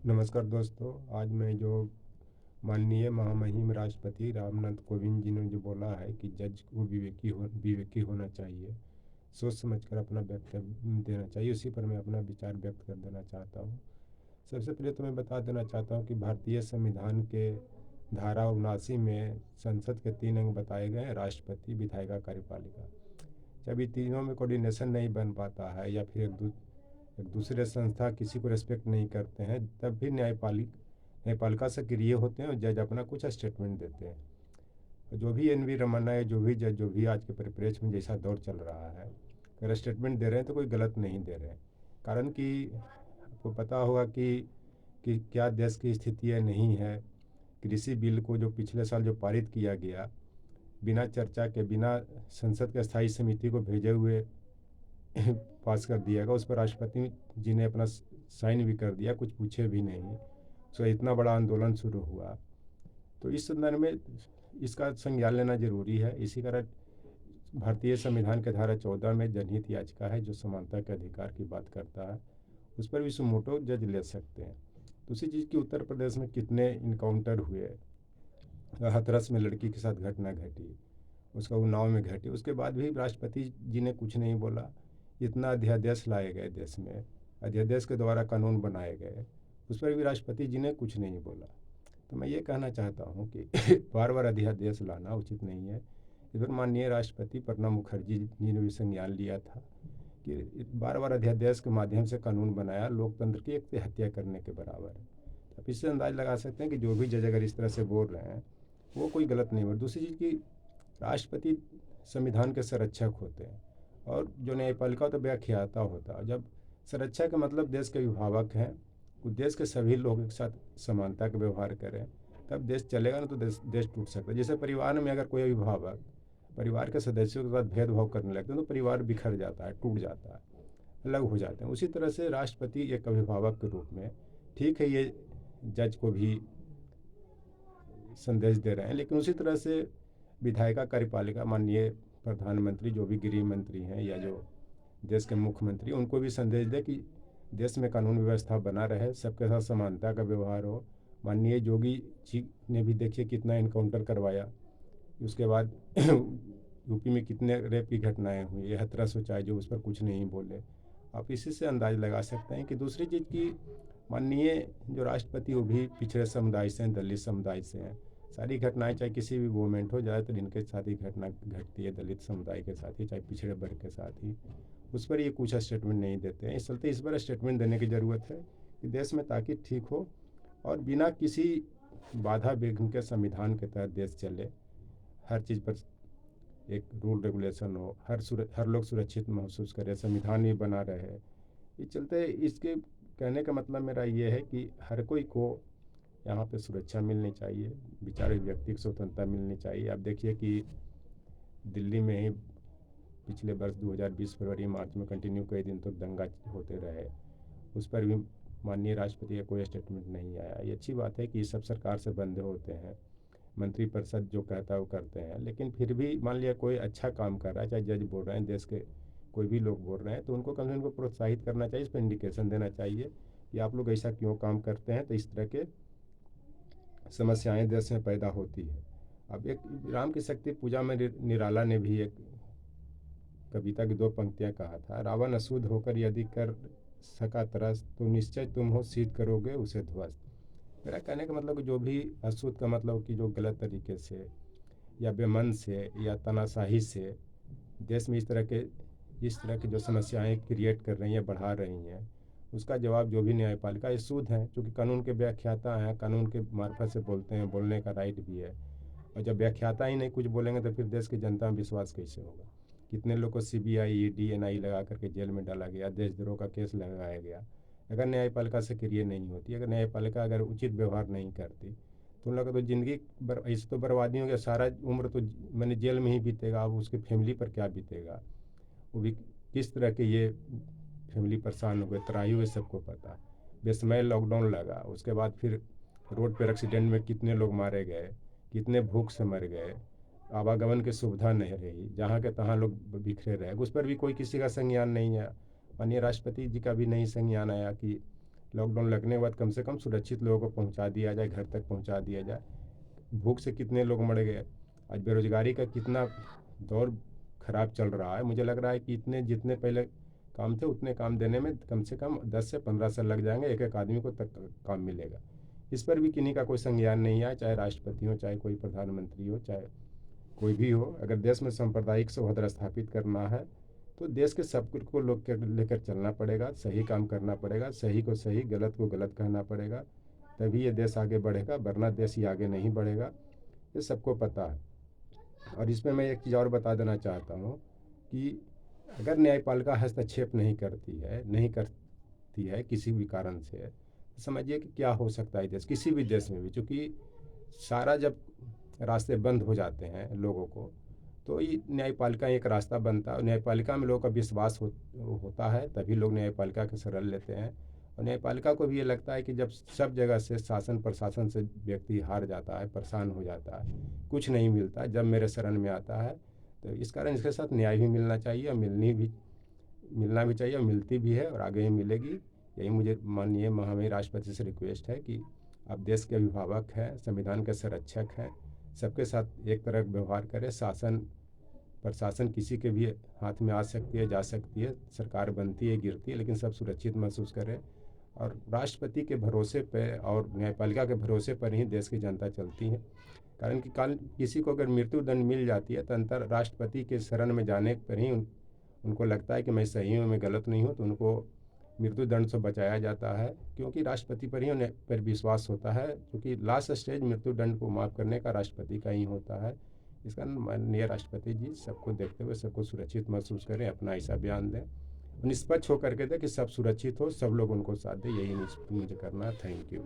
नमस्कार दोस्तों। आज मैं जो माननीय महामहिम राष्ट्रपति रामनाथ कोविंद जी ने जो बोला है कि जज को विवेकी होना चाहिए, सोच समझकर अपना वक्तव्य देना चाहिए, उसी पर मैं अपना विचार व्यक्त कर देना चाहता हूँ। सबसे पहले तो मैं बता देना चाहता हूँ कि भारतीय संविधान के धारा 79 में संसद के 3 अंग बताए गए हैं: राष्ट्रपति, विधायिका, कार्यपालिका। जब ये तीनों में कोऑर्डिनेशन नहीं बन पाता है या फिर एक दूसरे संस्था किसी को रेस्पेक्ट नहीं करते हैं, तब भी न्यायपालिका सक्रिय होते हैं और जज अपना कुछ स्टेटमेंट देते हैं। और जो भी एन वी रमन्ना है, जो भी जज, जो भी आज के परिप्रेक्ष्य में जैसा दौर चल रहा है, अगर स्टेटमेंट दे रहे हैं तो कोई गलत नहीं दे रहे हैं। कारण कि आपको पता होगा कि क्या देश की स्थिति है, नहीं है। कृषि बिल को जो पिछले साल जो पारित किया गया, बिना चर्चा के, बिना संसद के स्थायी समिति को भेजे हुए पास कर दिया गया। उस पर राष्ट्रपति जी ने अपना साइन भी कर दिया, कुछ पूछे भी नहीं। तो इतना बड़ा आंदोलन शुरू हुआ। तो इस संदर्भ में इसका संज्ञान लेना जरूरी है। इसी कारण भारतीय संविधान के धारा 14 में जनहित याचिका है जो समानता के अधिकार की बात करता है, उस पर भी सुमोटो जज ले सकते हैं। दूसरी चीज़ कि उत्तर प्रदेश में कितने इनकाउंटर हुए, हाथरस में लड़की के साथ घटना घटी, उसका उन्नाव में घटी, उसके बाद भी राष्ट्रपति जी ने कुछ नहीं बोला। इतना अध्यादेश लाए गए देश में, अध्यादेश के द्वारा कानून बनाए गए, उस पर भी राष्ट्रपति जी ने कुछ नहीं बोला। तो मैं ये कहना चाहता हूँ कि बार बार अध्यादेश लाना उचित नहीं है। इस पर माननीय राष्ट्रपति प्रणब मुखर्जी जी ने भी संज्ञान लिया था कि बार बार अध्यादेश के माध्यम से कानून बनाया लोकतंत्र की एक हत्या करने के बराबर है। आप इससे अंदाज लगा सकते हैं कि जो भी जज अगर इस तरह से बोल रहे हैं वो कोई गलत नहीं हो। दूसरी चीज़ की, राष्ट्रपति संविधान के संरक्षक होते हैं और जो न्यायपालिका तो व्याख्याता होता है। जब संरक्षक का मतलब देश के अभिभावक हैं, वो देश के सभी लोगों के साथ समानता का व्यवहार करें, तब देश चलेगा ना। तो देश टूट सकता है। जैसे परिवार में अगर कोई अभिभावक परिवार के सदस्यों के साथ भेदभाव करने लगते हैं तो परिवार बिखर जाता है, टूट जाता है, अलग हो जाते हैं। उसी तरह से राष्ट्रपति एक अभिभावक के रूप में, ठीक है, ये जज को भी संदेश दे रहे हैं, लेकिन उसी तरह से विधायिका, कार्यपालिका, माननीय प्रधानमंत्री, जो भी गृह मंत्री हैं या जो देश के मुख्यमंत्री, उनको भी संदेश दे कि देश में कानून व्यवस्था बना रहे, सबके साथ समानता का व्यवहार हो। माननीय योगी जी ने भी देखिए कितना इनकाउंटर करवाया, उसके बाद यूपी में कितने रेप की घटनाएं हुई, ये हथरस हो चाहे जो, उस पर कुछ नहीं बोले। आप इसी से अंदाज लगा सकते हैं कि दूसरी चीज़ की, माननीय जो राष्ट्रपति वो भी पिछड़े समुदाय से हैं, दलित समुदाय से हैं। सारी घटनाएं चाहे किसी भी मूवमेंट हो, ज़्यादातर इनके साथ ही घटना घटती है, दलित समुदाय के साथ ही, चाहे पिछड़े वर्ग के साथ ही। उस पर ये कुछ स्टेटमेंट नहीं देते हैं। इस चलते इस पर स्टेटमेंट देने की ज़रूरत है कि देश में ताकि ठीक हो और बिना किसी बाधा विघ्न के संविधान के तहत देश चले। हर चीज़ पर एक रूल रेगुलेशन हो, हर लोग सुरक्षित महसूस करें, संविधान भी बना रहे। इस चलते इसके कहने का मतलब मेरा ये है कि हर कोई को यहाँ पे सुरक्षा मिलनी चाहिए, विचार व्यक्ति की स्वतंत्रता मिलनी चाहिए। आप देखिए कि दिल्ली में ही पिछले वर्ष 2020 फरवरी मार्च में कंटिन्यू कई दिन तक दंगा होते रहे, उस पर भी माननीय राष्ट्रपति का कोई स्टेटमेंट नहीं आया। ये अच्छी बात है कि ये सब सरकार से बंधे होते हैं, मंत्रिपरिषद जो कहता है वो करते हैं, लेकिन फिर भी मान लिया कोई अच्छा काम कर रहा है, चाहे जज बोल रहे हैं, देश के कोई भी लोग बोल रहे हैं, तो उनको कम से कम उनको प्रोत्साहित करना चाहिए, इस पर इंडिकेशन देना चाहिए कि आप लोग ऐसा क्यों काम करते हैं, तो इस तरह के समस्याएं देश में पैदा होती है। अब एक राम की शक्ति पूजा में निराला ने भी एक कविता की 2 पंक्तियां कहा था: रावण अशुद्ध होकर यदि कर सका त्रस्त, तो निश्चय तुम हो सिद्ध करोगे उसे ध्वस्त। मेरा कहने का मतलब कि जो भी अशुद्ध का मतलब कि जो गलत तरीके से या बेमन से या तानाशाही से देश में इस तरह की जो समस्याएं क्रिएट कर रही हैं, बढ़ा रही हैं, उसका जवाब जो भी न्यायपालिका, ये सूद हैं, क्योंकि कानून के व्याख्याता हैं, कानून के मार्फत से बोलते हैं, बोलने का राइट भी है। और जब व्याख्याता ही नहीं कुछ बोलेंगे तो फिर देश की जनता में विश्वास कैसे होगा। कितने लोग को सीबीआई, ईडी, एनआई लगा करके जेल में डाला गया, देशद्रोह का केस लगाया गया। अगर न्यायपालिका सक्रिय नहीं होती, अगर न्यायपालिका अगर उचित व्यवहार नहीं करती, तो उन लोगों का तो ज़िंदगी ऐसे तो बर्बादी हो गया, सारा उम्र तो मैंने जेल में ही बीतेगा। अब उसकी फैमिली पर क्या बीतेगा, वो भी किस तरह के ये फैमिली परेशान हो गए, तराई हुए, सबको पता। बेसमय लॉकडाउन लगा, उसके बाद फिर रोड पर एक्सीडेंट में कितने लोग मारे गए, कितने भूख से मर गए, आवागमन की सुविधा नहीं रही, जहाँ के तहाँ लोग बिखरे रहे, उस पर भी कोई किसी का संज्ञान नहीं है। माननीय राष्ट्रपति जी का भी नहीं संज्ञान आया कि लॉकडाउन लगने के बाद कम से कम सुरक्षित लोगों को पहुंचा दिया जाए, घर तक पहुंचा दिया जाए। भूख से कितने लोग मर गए, आज बेरोजगारी का कितना दौर खराब चल रहा है। मुझे लग रहा है कि इतने जितने पहले काम थे उतने काम देने में कम से कम 10 से 15 साल लग जाएंगे, एक एक आदमी को तक काम मिलेगा। इस पर भी किन्हीं का कोई संज्ञान नहीं है, चाहे राष्ट्रपति हो, चाहे कोई प्रधानमंत्री हो, चाहे कोई भी हो। अगर देश में सांप्रदायिक सौहार्द स्थापित करना है तो देश के सब को लोग लेकर चलना पड़ेगा, सही काम करना पड़ेगा, सही को सही, गलत को गलत कहना पड़ेगा, तभी ये देश आगे बढ़ेगा, वरना देश ही आगे नहीं बढ़ेगा। ये सबको पता है। और इसमें मैं एक चीज़ और बता देना चाहता हूँ कि अगर न्यायपालिका हस्तक्षेप नहीं करती है किसी भी कारण से, तो समझिए कि क्या हो सकता है देश, किसी भी देश में भी। चूँकि सारा जब रास्ते बंद हो जाते हैं लोगों को, तो ये न्यायपालिका एक रास्ता बनता है। न्यायपालिका में लोगों का विश्वास होता है, तभी लोग न्यायपालिका के शरण लेते हैं। और न्यायपालिका को भी ये लगता है कि जब सब जगह से शासन प्रशासन से व्यक्ति हार जाता है, परेशान हो जाता है, कुछ नहीं मिलता, जब मेरे शरण में आता है, तो इस कारण इसके साथ न्याय भी मिलना चाहिए, और मिलना भी चाहिए, और मिलती भी है, और आगे ही मिलेगी। यही मुझे माननीय महामहिम राष्ट्रपति से रिक्वेस्ट है कि आप देश के अभिभावक हैं, संविधान के संरक्षक हैं, सबके साथ एक तरह व्यवहार करें। शासन प्रशासन किसी के भी हाथ में आ सकती है, जा सकती है, सरकार बनती है, गिरती है, लेकिन सब सुरक्षित महसूस करें। और राष्ट्रपति के भरोसे पे और न्यायपालिका के भरोसे पर ही देश की जनता चलती है। कारण कि किसी को अगर मृत्यु दंड मिल जाती है, तो अंतर राष्ट्रपति के शरण में जाने पर ही उनको लगता है कि मैं सही हूँ, मैं गलत नहीं हूँ, तो उनको मृत्यु दंड से बचाया जाता है, क्योंकि राष्ट्रपति पर ही उन्हें पर विश्वास होता है। क्योंकि लास्ट स्टेज मृत्यु दंड को माफ़ करने का राष्ट्रपति का ही होता है। इस कारण माननीय राष्ट्रपति जी सबको देखते हुए सबको सुरक्षित महसूस करें, अपना ऐसा बयान दें, निष्पक्ष होकर के दें कि सब सुरक्षित हो, सब लोग उनको साथ दें। यही मुझे करना है। Thank you.